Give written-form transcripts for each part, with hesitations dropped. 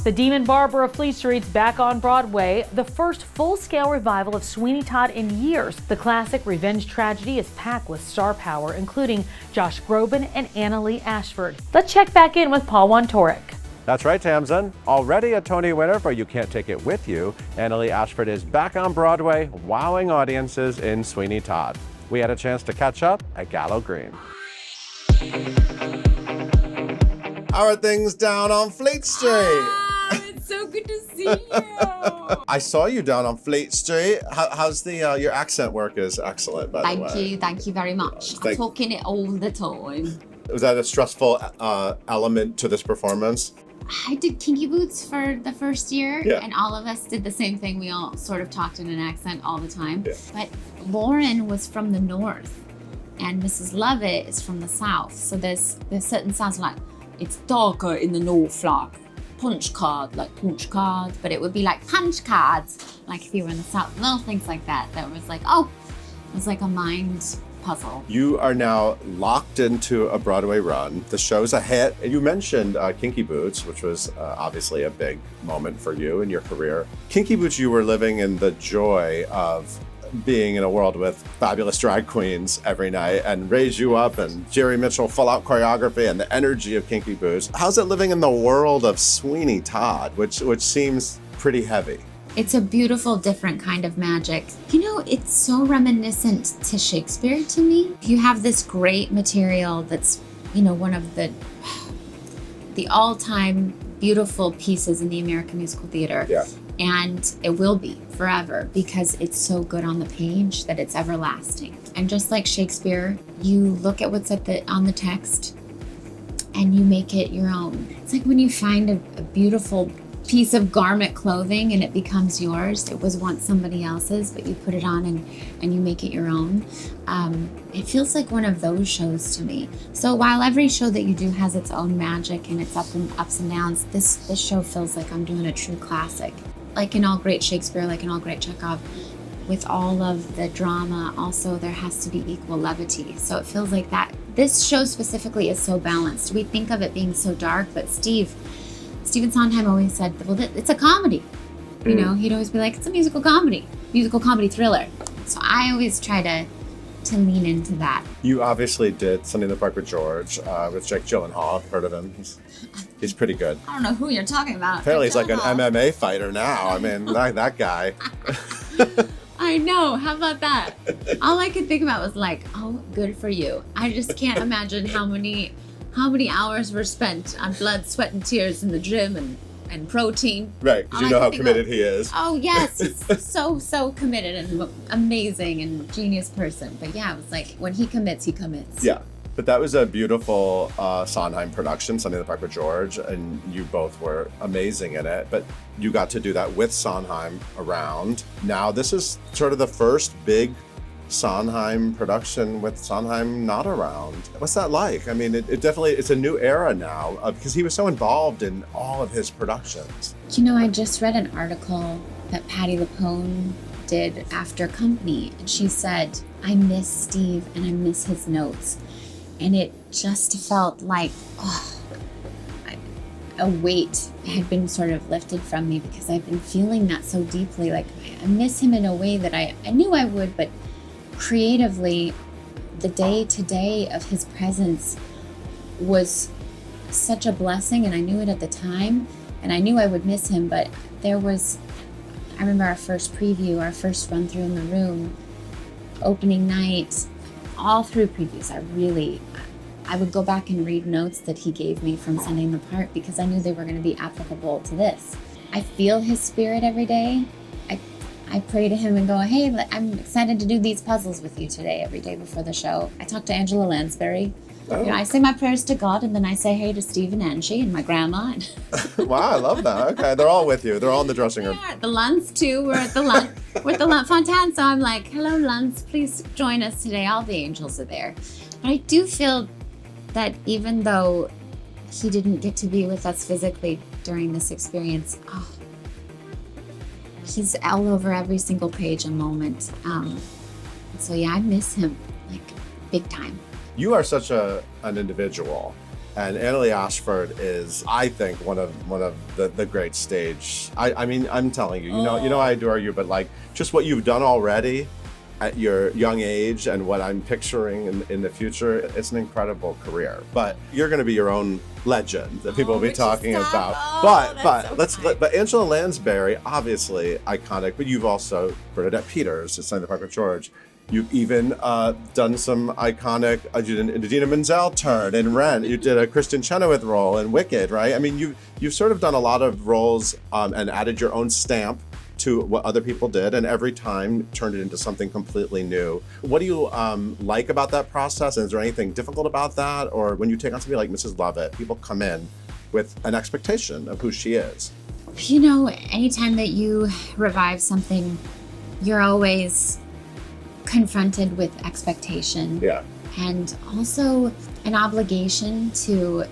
The Demon Barber of Fleet Street's back on Broadway, the first full-scale revival of Sweeney Todd in years. The classic revenge tragedy is packed with star power, including Josh Groban and Annaleigh Ashford. Let's check back in with Paul Wontorek. That's right, Tamsin. Already a Tony winner for You Can't Take It With You, Annaleigh Ashford is back on Broadway, wowing audiences in Sweeney Todd. We had a chance to catch up at Gallow Green. How are things down on Fleet Street? It's so good to see you. I saw you down on Fleet Street. How's the your accent work is excellent, by the way. Thank you very much. I'm talking it all the time. Was that a stressful element to this performance? I did Kinky Boots for the first year, Yeah. and all of us did the same thing. We all sort of talked in an accent all the time. Yeah. But Lauren was from the north, and Mrs. Lovett is from the south. So there's certain sounds like, it's darker in the north, like punch card, but it would be like punch cards, like if you were in the south. Little things like that. That was like, oh, it was like a mind puzzle. You are now locked into a Broadway run. The show's a hit. And you mentioned Kinky Boots, which was obviously a big moment for you in your career. Kinky Boots, you were living in the joy of being in a world with fabulous drag queens every night and Raise You Up and Jerry Mitchell full-out choreography and the energy of Kinky Boots. How's it living in the world of Sweeney Todd, which seems pretty heavy? It's a beautiful, different kind of magic. You know, it's so reminiscent to Shakespeare to me. You have this great material that's, you know, one of the all-time beautiful pieces in the American musical theater. Yeah. And it will be forever because it's so good on the page that it's everlasting. And just like Shakespeare, you look at what's on the text and you make it your own. It's like when you find a beautiful piece of garment clothing and it becomes yours. It was once somebody else's, but you put it on and you make it your own. It feels like one of those shows to me. So while every show that you do has its own magic and its ups and downs, this show feels like I'm doing a true classic. Like in all great Shakespeare, like in all great Chekhov, with all of the drama, also there has to be equal levity. So it feels like that. This show specifically is so balanced. We think of it being so dark, but Stephen Sondheim always said, well, it's a comedy. You know, he'd always be like, it's a musical comedy thriller. So I always try to lean into that. You obviously did Sunday in the Park with George with Jake Gyllenhaal. I've heard of him. He's pretty good. I don't know who you're talking about. Apparently he's like an MMA fighter now. I mean, that guy. I know. How about that? All I could think about was like, oh, good for you. I just can't imagine how many hours were spent on blood, sweat, and tears in the gym and protein. Right, because you know how committed he is. Oh, yes. He's so committed and amazing and genius person. But yeah, it was like, when he commits, he commits. Yeah, but that was a beautiful Sondheim production, Sunday in the Park with George, and you both were amazing in it. But you got to do that with Sondheim around. Now, this is sort of the first big Sondheim production with Sondheim not around. What's that like? I mean, it definitely, it's a new era now because he was so involved in all of his productions. You know, I just read an article that Patti LuPone did after Company, and she said, I miss Steve and I miss his notes. And it just felt like, a weight had been sort of lifted from me because I've been feeling that so deeply. Like, I miss him in a way that I knew I would, but creatively, the day-to-day of his presence was such a blessing, and I knew it at the time, and I knew I would miss him, but I remember our first preview, our first run-through in the room, opening night, all through previews, I would go back and read notes that he gave me from Sunday in the Park because I knew they were going to be applicable to this. I feel his spirit every day. I pray to him and go, hey, I'm excited to do these puzzles with you today, every day before the show. I talk to Angela Lansbury. Oh. You know, I say my prayers to God, and then I say hey to Steve and Angie and my grandma. Wow, I love that. Okay, they're all with you. They're all in the dressing room. Yeah, the Lunts too. We're at the Lunt. We're at the Lunt Fontaine. So I'm like, hello, Lunts. Please join us today. All the angels are there. But I do feel that even though he didn't get to be with us physically during this experience, he's all over every single page and moment. So yeah, I miss him like big time. You are such an individual And Annaleigh Ashford is, I think, one of the great stage. I mean, I'm telling you, you know, I adore you, but like just what you've done already at your young age and what I'm picturing in the future, it's an incredible career. But you're going to be your own legend that people will be talking about. But Angela Lansbury, obviously iconic, but you've also Bernadette Peters, Sign of the Park with George. You've even done some iconic, you did an Idina Menzel turn in Rent. You did a Kristen Chenoweth role in Wicked, right? I mean, you've sort of done a lot of roles and added your own stamp to what other people did, and every time turned it into something completely new. What do you like about that process? And is there anything difficult about that? Or when you take on somebody like Mrs. Lovett, people come in with an expectation of who she is. You know, anytime that you revive something, you're always confronted with expectation. Yeah. And also an obligation to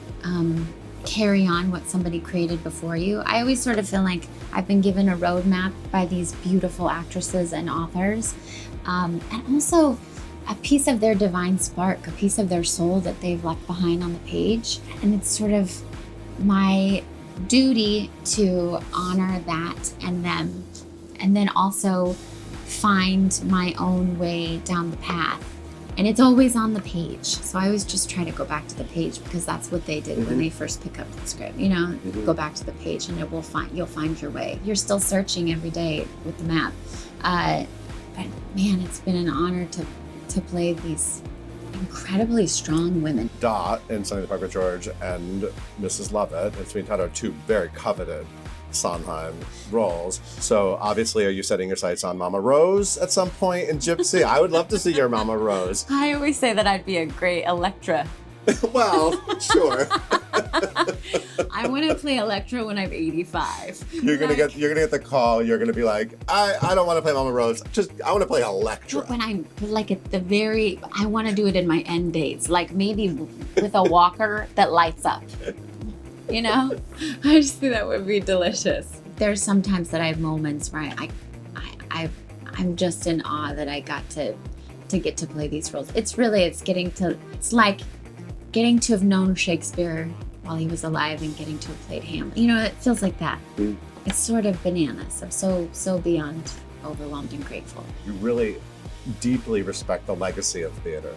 carry on what somebody created before you. I always sort of feel like I've been given a roadmap by these beautiful actresses and authors, and also a piece of their divine spark, a piece of their soul that they've left behind on the page. And it's sort of my duty to honor that and them, and then also find my own way down the path. And it's always on the page. So I always just try to go back to the page, because that's what they did when they first pick up the script. You know, go back to the page and you'll find your way. You're still searching every day with the map. But man, it's been an honor to play these incredibly strong women. Dot in Sign of the Park with George and Mrs. Lovett and Sweeney Todd are two very coveted Sondheim roles. So obviously, are you setting your sights on Mama Rose at some point in Gypsy? I would love to see your Mama Rose. I always say that I'd be a great Electra. Well, sure. I want to play Electra when I'm 85. You're gonna get the call. You're gonna be like, I don't want to play Mama Rose. I want to play Electra. When I'm like at the very, I want to do it in my end days, like maybe with a walker that lights up. You know, I just think that would be delicious. There's sometimes that I have moments where I'm just in awe that I got to get to play these roles. It's like getting to have known Shakespeare while he was alive and getting to have played Hamlet. You know, it feels like that. It's sort of bananas. I'm so beyond overwhelmed and grateful. You really deeply respect the legacy of theater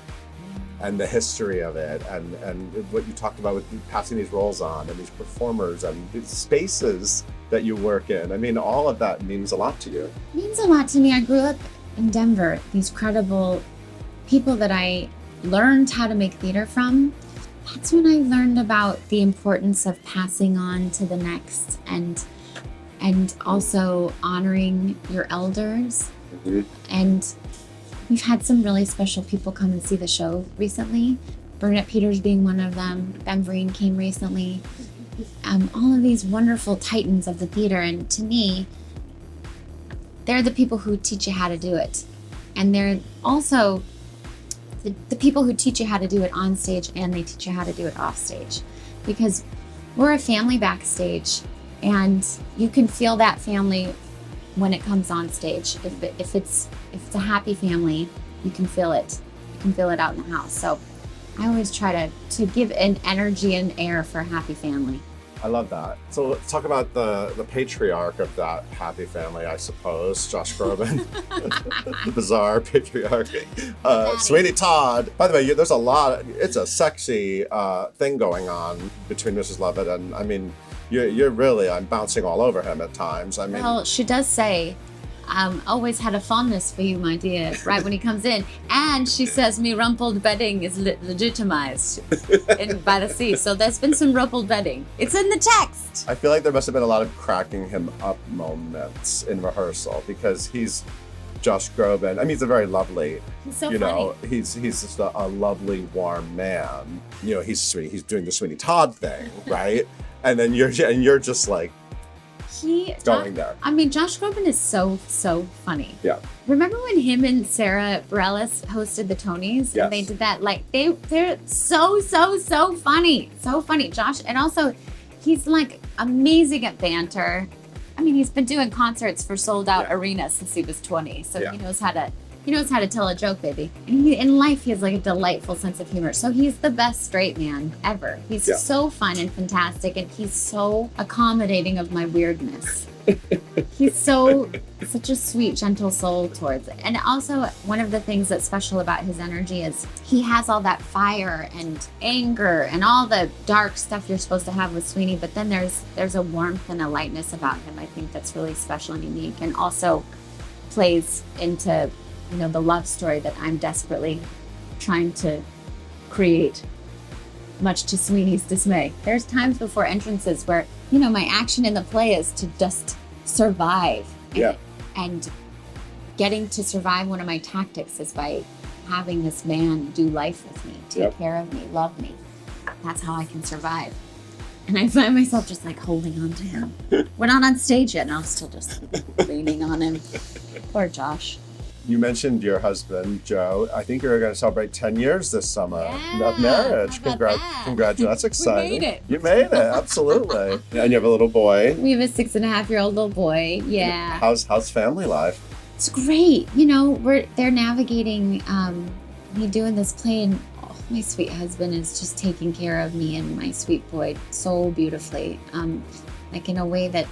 and the history of it, and what you talked about with passing these roles on, and these performers and these spaces that you work in. I mean, all of that means a lot to you. It means a lot to me. I grew up in Denver. These credible people that I learned how to make theater from. That's when I learned about the importance of passing on to the next, and also honoring your elders. And we've had some really special people come and see the show recently. Bernadette Peters being one of them. Ben Vereen came recently. All of these wonderful titans of the theater. And to me, they're the people who teach you how to do it. And they're also the people who teach you how to do it on stage, and they teach you how to do it off stage. Because we're a family backstage, and you can feel that family when it comes on stage. If it's a happy family, you can feel it. You can feel it out in the house. So I always try to give an energy and air for a happy family. I love that. So let's talk about the patriarch of that happy family, I suppose, Josh Groban, the bizarre patriarch, Sweeney Todd. By the way, there's it's a sexy thing going on between Mrs. Lovett and, I mean, you're really, I'm bouncing all over him at times. I mean, well, she does say, always had a fondness for you, my dear, right when he comes in. And she says, me rumpled bedding is legitimized by the sea. So there's been some rumpled bedding. It's in the text. I feel like there must have been a lot of cracking him up moments in rehearsal, because he's Josh Groban. I mean, he's a very lovely, he's so funny. He's just a lovely, warm man. You know, he's doing the Sweeney Todd thing, right? And then you're just like, going there. I mean, Josh Groban is so funny. Yeah. Remember when him and Sarah Bareilles hosted the Tonys? Yes. And they did that, like, they're so funny. So funny. Josh, and also he's like amazing at banter. I mean, he's been doing concerts for sold out arenas since he was 20. So he knows how to He knows how to tell a joke, baby. And in life, he has like a delightful sense of humor. So he's the best straight man ever. He's so fun and fantastic, and he's so accommodating of my weirdness. He's such a sweet, gentle soul towards it. And also, one of the things that's special about his energy is he has all that fire and anger and all the dark stuff you're supposed to have with Sweeney, but then there's a warmth and a lightness about him, I think, that's really special and unique, and also plays into, you know, the love story that I'm desperately trying to create, much to Sweeney's dismay. There's times before entrances where, you know, my action in the play is to just survive. Yeah. And getting to survive, one of my tactics is by having this man do life with me, take care of me, love me. That's how I can survive. And I find myself just like holding on to him. We're not on stage yet, and I'm still just leaning on him. Poor Josh. You mentioned your husband, Joe. I think you're going to celebrate 10 years this summer of marriage. How about that? Congratulations. That's exciting. We made it. You made it, absolutely. And you have a little boy. We have a 6.5-year-old little boy. Yeah. How's family life? It's great. You know, they're navigating me doing this play, and my sweet husband is just taking care of me and my sweet boy so beautifully. Like in a way that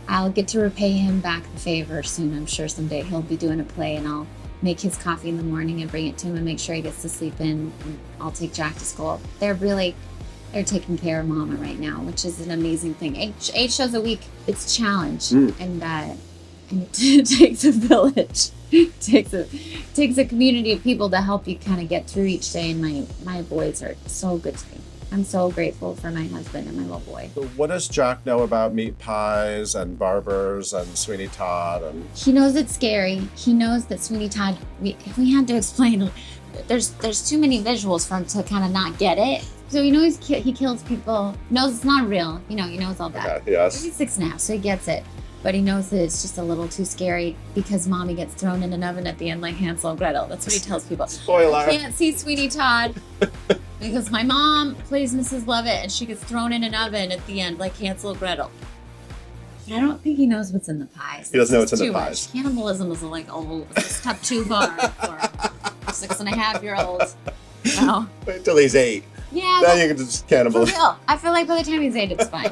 I'll get to repay him back the favor soon. I'm sure someday he'll be doing a play, and I'll make his coffee in the morning and bring it to him and make sure he gets to sleep in. And I'll take Jack to school. They're taking care of Mama right now, which is an amazing thing. 8 shows a week. It's a challenge, and it takes a village. It takes a community of people to help you kind of get through each day. And my boys are so good to me. I'm so grateful for my husband and my little boy. So what does Jack know about meat pies and Barbers and Sweeney Todd? And he knows it's scary. He knows that Sweeney Todd, if we had to explain, there's too many visuals for him to kind of not get it. So he knows he kills people, knows it's not real. You know, he knows all that. Okay, yes. He's 6.5, so he gets it. But he knows that it's just a little too scary because Mommy gets thrown in an oven at the end like Hansel and Gretel. That's what he tells people. Spoiler. I can't see Sweeney Todd because my mom plays Mrs. Lovett and she gets thrown in an oven at the end like Hansel and Gretel. I don't think he knows what's in the pies. He doesn't know what's in too the much. pies. Cannibalism is like, it's a step too far for a 6.5-year-old. No. Wait till he's 8. Yeah. Then you can just For cannibalize. real. I feel like by the time he's 8, it's fine.